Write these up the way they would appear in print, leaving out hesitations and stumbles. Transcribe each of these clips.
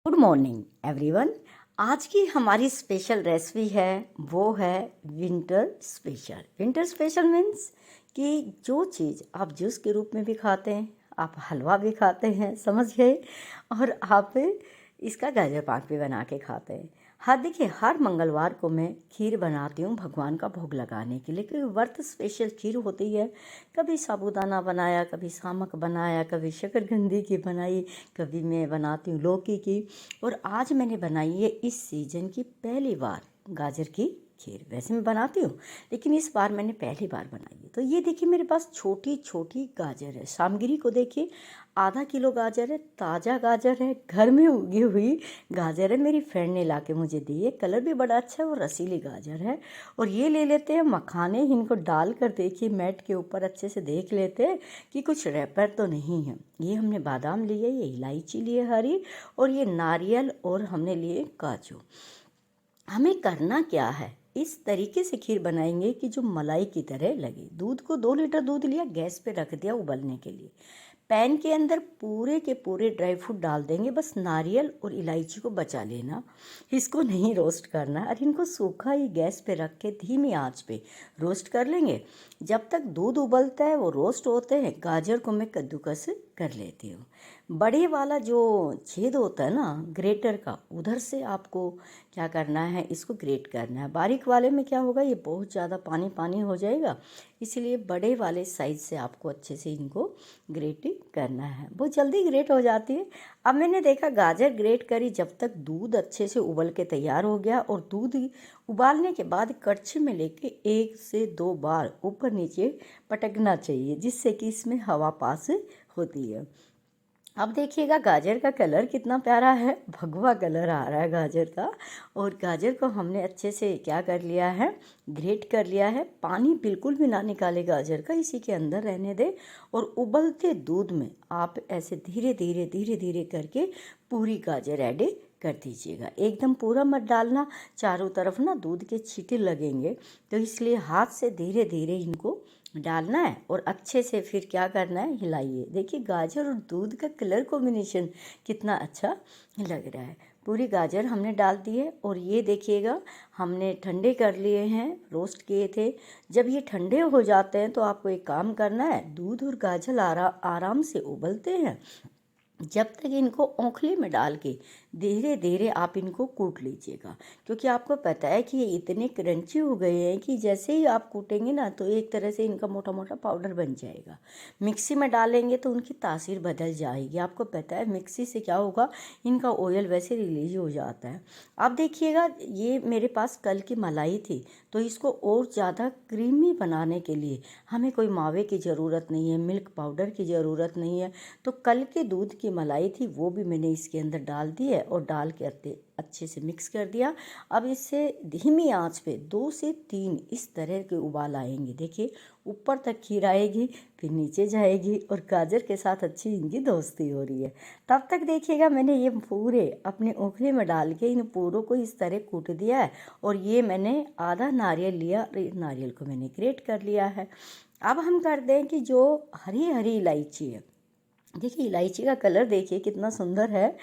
Good morning everyone. आज की हमारी स्पेशल रेसिपी है वो है winter special. Winter special means कि जो चीज़ आप जूस के रूप में भी खाते हैं, आप हलवा भी खाते हैं, समझ गए, और आप इसका गाजर पाक भी बना के खाते हैं। हाँ देखिए, हर मंगलवार को मैं खीर बनाती हूँ भगवान का भोग लगाने के लिए, क्योंकि व्रत स्पेशल खीर होती है। कभी साबूदाना बनाया, कभी सामक बनाया, कभी शकरकंदी की बनाई, कभी मैं बनाती हूँ लौकी की, और आज मैंने बनाई है इस सीज़न की पहली बार गाजर की खीर। वैसे मैं बनाती हूँ, लेकिन इस बार मैंने पहली बार बनाई है। तो ये देखिए, मेरे पास छोटी छोटी गाजर है। सामग्री को देखिए, आधा किलो गाजर है, ताज़ा गाजर है, घर में उगी हुई गाजर है, मेरी फ्रेंड ने ला के मुझे दी है। कलर भी बड़ा अच्छा है और रसीली गाजर है। और ये ले लेते हैं मखाने, इनको डाल कर देखिए मैट के ऊपर अच्छे से देख लेते हैं कि कुछ रैपर तो नहीं है। ये हमने बादाम लिए, ये इलायची लिए हरी, और ये नारियल, और हमने लिए काजू। हमें करना क्या है, इस तरीके से खीर बनाएंगे कि जो मलाई की तरह लगे। दूध को 2 लीटर दूध लिया, गैस पे रख दिया उबलने के लिए। पैन के अंदर पूरे के पूरे ड्राई फ्रूट डाल देंगे, बस नारियल और इलायची को बचा लेना, इसको नहीं रोस्ट करना। और इनको सूखा ही गैस पे रख के धीमी आंच पे रोस्ट कर लेंगे। जब तक दूध उबलता है, वो रोस्ट होते हैं, गाजर को मैं कद्दूकस कर लेती हूँ। बड़े वाला जो छेद होता है ना ग्रेटर का, उधर से आपको क्या करना है, इसको ग्रेट करना है। बारीक वाले में क्या होगा, ये बहुत ज़्यादा पानी पानी हो जाएगा, इसलिए बड़े वाले साइज से आपको अच्छे से इनको ग्रेट करना है। बहुत जल्दी ग्रेट हो जाती है। अब मैंने देखा गाजर ग्रेट करी, जब तक दूध अच्छे से उबल के तैयार हो गया, और दूध उबालने के बाद कड़छी में लेके 1 से 2 बार ऊपर नीचे पटकना चाहिए, जिससे कि इसमें हवा पास होती है। अब देखिएगा गाजर का कलर कितना प्यारा है, भगवा कलर आ रहा है गाजर का। और गाजर को हमने अच्छे से क्या कर लिया है, ग्रेट कर लिया है। पानी बिल्कुल भी ना निकाले गाजर का, इसी के अंदर रहने दे। और उबलते दूध में आप ऐसे धीरे धीरे धीरे धीरे करके पूरी गाजर ऐड कर दीजिएगा। एकदम पूरा मत डालना, चारों तरफ ना दूध के छींटे लगेंगे, तो इसलिए हाथ से धीरे धीरे इनको डालना है। और अच्छे से फिर क्या करना है, हिलाइए। देखिए गाजर और दूध का कलर कॉम्बिनेशन कितना अच्छा लग रहा है। पूरी गाजर हमने डाल दी है, और ये देखिएगा हमने ठंडे कर लिए हैं, रोस्ट किए थे। जब ये ठंडे हो जाते हैं तो आपको एक काम करना है, दूध और गाजर आराम से उबलते हैं, जब तक इनको औंखली में डाल के धीरे धीरे आप इनको कूट लीजिएगा। क्योंकि आपको पता है कि ये इतने क्रंची हो गए हैं कि जैसे ही आप कूटेंगे ना, तो एक तरह से इनका मोटा मोटा पाउडर बन जाएगा। मिक्सी में डालेंगे तो उनकी तासीर बदल जाएगी। आपको पता है मिक्सी से क्या होगा, इनका ऑयल वैसे रिलीज हो जाता है। अब देखिएगा, ये मेरे पास कल की मलाई थी, तो इसको और ज़्यादा क्रीमी बनाने के लिए हमें कोई मावे की ज़रूरत नहीं है, मिल्क पाउडर की ज़रूरत नहीं है। तो कल के दूध की मलाई थी, वो भी मैंने इसके अंदर डाल दी है, और डाल के अच्छे से मिक्स कर दिया। अब इससे धीमी आंच पे 2 से 3 इस तरह के उबाल आएंगे। देखिए ऊपर तक खीर आएगी, फिर नीचे जाएगी, और गाजर के साथ अच्छी इनकी दोस्ती हो रही है। तब तक देखिएगा, मैंने ये पूरे अपने ओखले में डाल के इन पूरों को इस तरह कूट दिया है। और ये मैंने आधा नारियल लिया, और नारियल को मैंने ग्रेट कर लिया है। अब हम कर दें कि जो हरी हरी इलायची है, देखिए इलायची का कलर देखिए कितना सुंदर है।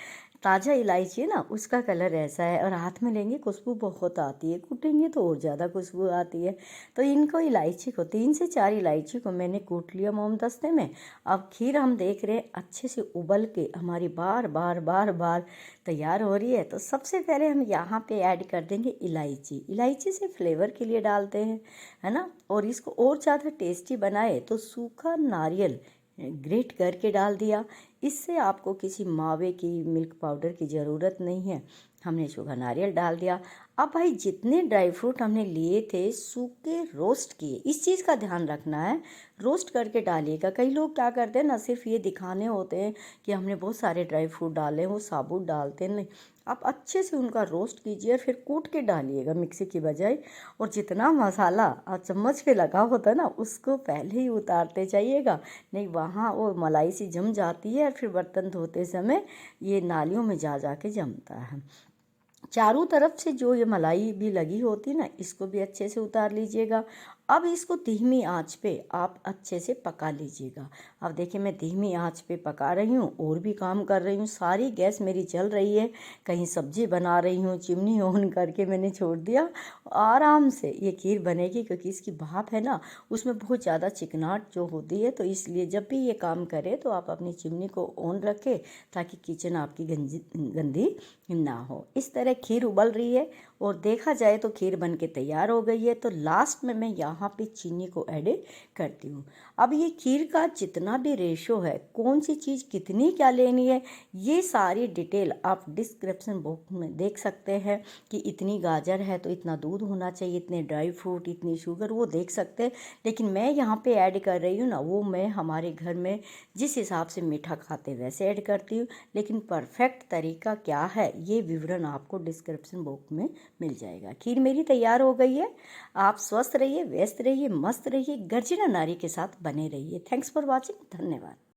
ताज़ा इलायची है ना, उसका कलर ऐसा है, और हाथ में लेंगे खुशबू बहुत आती है, कूटेंगे तो और ज़्यादा खुशबू आती है। तो इनको इलायची को 3 से 4 इलायची को मैंने कूट लिया मोमदस्ते में। अब खीर हम देख रहे हैं अच्छे से उबल के हमारी बार बार बार बार तैयार हो रही है। तो सबसे पहले हम यहाँ पे ऐड कर देंगे इलायची। इलायची से फ्लेवर के लिए डालते हैं, है ना। और इसको और ज़्यादा टेस्टी बनाए तो सूखा नारियल ग्रेट करके डाल दिया। इससे आपको किसी मावे की, मिल्क पाउडर की ज़रूरत नहीं है। हमने सूखा नारियल डाल दिया। अब भाई जितने ड्राई फ्रूट हमने लिए थे सूखे रोस्ट किए, इस चीज़ का ध्यान रखना है, रोस्ट करके डालिएगा। कई लोग क्या करते हैं ना, सिर्फ ये दिखाने होते हैं कि हमने बहुत सारे ड्राई फ्रूट डाले, वो साबुत डालते नहीं। आप अच्छे से उनका रोस्ट कीजिए, फिर कूट के डालिएगा मिक्सी की बजाय। और जितना मसाला चम्मच पे लगा होता है ना, उसको पहले ही उतारते जाइएगा, नहीं वहाँ वो मलाई सी जम जाती है, और फिर बर्तन धोते समय ये नालियों में जा के जमता है। चारों तरफ से जो ये मलाई भी लगी होती है ना, इसको भी अच्छे से उतार लीजिएगा। अब इसको धीमी आंच पे आप अच्छे से पका लीजिएगा। अब देखिए मैं धीमी आंच पे पका रही हूँ और भी काम कर रही हूँ, सारी गैस मेरी जल रही है, कहीं सब्जी बना रही हूँ, चिमनी ऑन करके मैंने छोड़ दिया। आराम से ये खीर बनेगी क्योंकि इसकी भाप है ना, उसमें बहुत ज़्यादा चिकनाहट जो होती है, तो इसलिए जब भी ये काम करे तो आप अपनी चिमनी को ऑन रखें ताकि किचन आपकी गंदी ना हो। इस तरह खीर उबल रही है और देखा जाए तो खीर बन के तैयार हो गई है। तो लास्ट में मैं यहाँ पे चीनी को ऐड करती हूँ। अब ये खीर का जितना भी रेशो है, कौन सी चीज़ कितनी क्या लेनी है, ये सारी डिटेल आप डिस्क्रिप्शन बॉक्स में देख सकते हैं कि इतनी गाजर है तो इतना दूध होना चाहिए, इतने ड्राई फ्रूट, इतनी शुगर, वो देख सकते हैं। लेकिन मैं यहाँ पे ऐड कर रही हूँ ना, वो मैं हमारे घर में जिस हिसाब से मीठा खाते वैसे ऐड करती हूँ। लेकिन परफेक्ट तरीका क्या है ये विवरण आपको डिस्क्रिप्शन बॉक्स में मिल जाएगा। खीर मेरी तैयार हो गई है। आप स्वस्थ रहिए, व्यस्त रहिए, मस्त रहिए, गर्जना नारी के साथ बने रहिए। Thanks for watching. धन्यवाद।